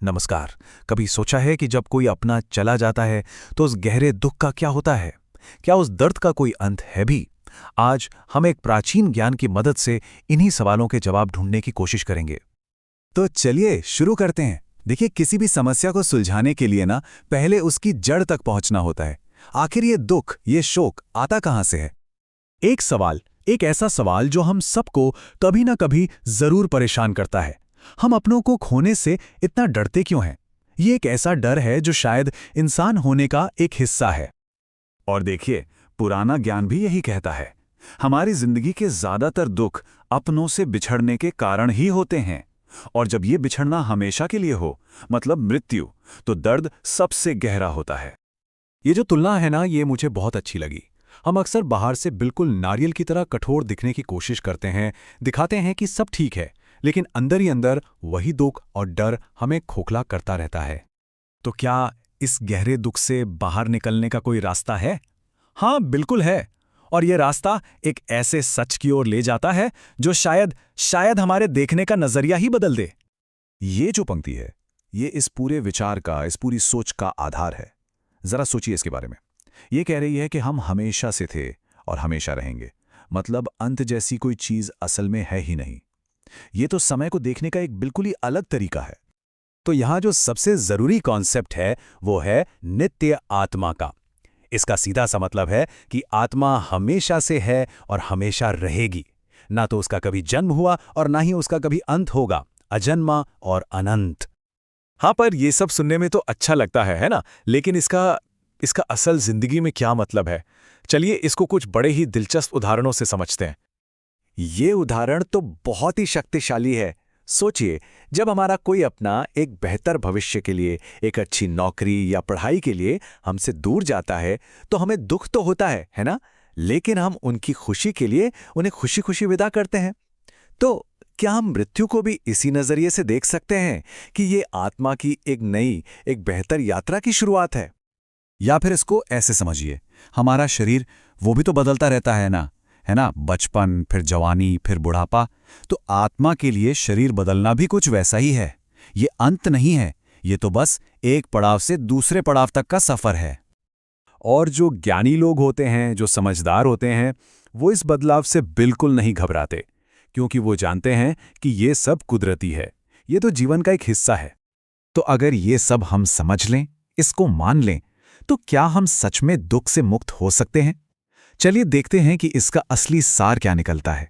नमस्कार। कभी सोचा है कि जब कोई अपना चला जाता है तो उस गहरे दुख का क्या होता है? क्या उस दर्द का कोई अंत है भी? आज हम एक प्राचीन ज्ञान की मदद से इन्हीं सवालों के जवाब ढूंढने की कोशिश करेंगे। तो चलिए शुरू करते हैं। देखिए, किसी भी समस्या को सुलझाने के लिए ना पहले उसकी जड़ तक पहुंचना होता है। आखिर ये दुख, ये शोक आता कहां से है? एक सवाल, एक ऐसा सवाल जो हम सबको कभी ना कभी जरूर परेशान करता है। हम अपनों को खोने से इतना डरते क्यों हैं? ये एक ऐसा डर है जो शायद इंसान होने का एक हिस्सा है। और देखिए, पुराना ज्ञान भी यही कहता है। हमारी जिंदगी के ज्यादातर दुख अपनों से बिछड़ने के कारण ही होते हैं। और जब ये बिछड़ना हमेशा के लिए हो, मतलब मृत्यु, तो दर्द सबसे गहरा होता है। ये जो तुलना है ना, ये मुझे बहुत अच्छी लगी। हम अक्सर बाहर से बिल्कुल नारियल की तरह कठोर दिखने की कोशिश करते हैं, दिखाते हैं कि सब ठीक है, लेकिन अंदर ही अंदर वही दुख और डर हमें खोखला करता रहता है। तो क्या इस गहरे दुख से बाहर निकलने का कोई रास्ता है? हाँ, बिल्कुल है। और ये रास्ता एक ऐसे सच की ओर ले जाता है जो शायद हमारे देखने का नजरिया ही बदल दे। ये जो पंक्ति है, ये इस पूरे विचार का, इस पूरी सोच का आधार है। जरा सोचिए इसके बारे में। ये कह रही है कि हम हमेशा से थे और हमेशा रहेंगे। मतलब अंत जैसी कोई चीज असल में है ही नहीं। ये तो समय को देखने का एक बिल्कुल ही अलग तरीका है। तो यहाँ जो सबसे जरूरी कॉन्सेप्ट है वो है नित्य आत्मा का। इसका सीधा सा मतलब है कि आत्मा हमेशा से है और हमेशा रहेगी। ना तो उसका कभी जन्म हुआ और ना ही उसका कभी अंत होगा। अजन्मा और अनंत। हाँ, पर ये सब सुनने में तो अच्छा लगता है ना? लेकिन इसका इसका असल जिंदगी में क्या मतलब है? चलिए इसको कुछ बड़े ही दिलचस्प उदाहरणों से समझते हैं। ये उदाहरण तो बहुत ही शक्तिशाली है। सोचिए, जब हमारा कोई अपना एक बेहतर भविष्य के लिए, एक अच्छी नौकरी या पढ़ाई के लिए हमसे दूर जाता है, तो हमें दुख तो होता है ना? लेकिन हम उनकी खुशी के लिए उन्हें खुशी खुशी विदा करते हैं। तो क्या हम मृत्यु को भी इसी नजरिए से देख सकते हैं कि ये आत्मा की एक नई, एक बेहतर यात्रा की शुरुआत है? या फिर इसको ऐसे समझिए, हमारा शरीर वो भी तो बदलता रहता है ना? बचपन, फिर जवानी, फिर बुढ़ापा। तो आत्मा के लिए शरीर बदलना भी कुछ वैसा ही है। ये अंत नहीं है, ये तो बस एक पड़ाव से दूसरे पड़ाव तक का सफर है। और जो ज्ञानी लोग होते हैं, जो समझदार होते हैं, वो इस बदलाव से बिल्कुल नहीं घबराते, क्योंकि वो जानते हैं कि ये सब कुदरती है, ये तो जीवन का एक हिस्सा है। तो अगर ये सब हम समझ लें, इसको मान लें, तो क्या हम सच में दुख से मुक्त हो सकते हैं? चलिए देखते हैं कि इसका असली सार क्या निकलता है।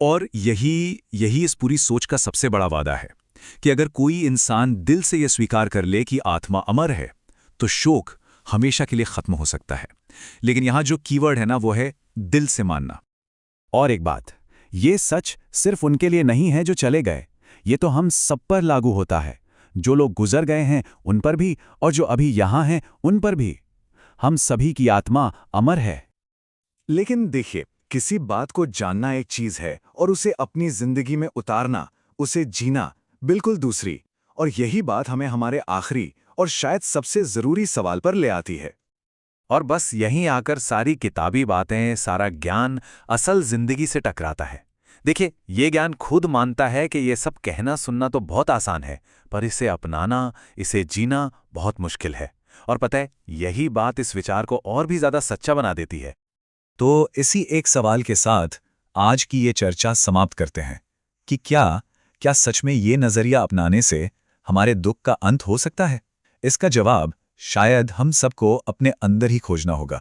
और यही इस पूरी सोच का सबसे बड़ा वादा है कि अगर कोई इंसान दिल से यह स्वीकार कर ले कि आत्मा अमर है, तो शोक हमेशा के लिए खत्म हो सकता है। लेकिन यहां जो कीवर्ड है ना, वो है दिल से मानना। और एक बात, ये सच सिर्फ उनके लिए नहीं है जो चले गए, ये तो हम सब पर लागू होता है। जो लोग गुजर गए हैं उन पर भी, और जो अभी यहां हैं उन पर भी। हम सभी की आत्मा अमर है। लेकिन देखिए, किसी बात को जानना एक चीज है और उसे अपनी जिंदगी में उतारना, उसे जीना, बिल्कुल दूसरी। और यही बात हमें हमारे आखिरी और शायद सबसे जरूरी सवाल पर ले आती है। और बस यहीं आकर सारी किताबी बातें, सारा ज्ञान असल जिंदगी से टकराता है। देखिए, ये ज्ञान खुद मानता है कि ये सब कहना सुनना तो बहुत आसान है, पर इसे अपनाना, इसे जीना बहुत मुश्किल है। और पता है, यही बात इस विचार को और भी ज्यादा सच्चा बना देती है। तो इसी एक सवाल के साथ आज की ये चर्चा समाप्त करते हैं कि क्या सच में ये नजरिया अपनाने से हमारे दुख का अंत हो सकता है? इसका जवाब शायद हम सबको अपने अंदर ही खोजना होगा।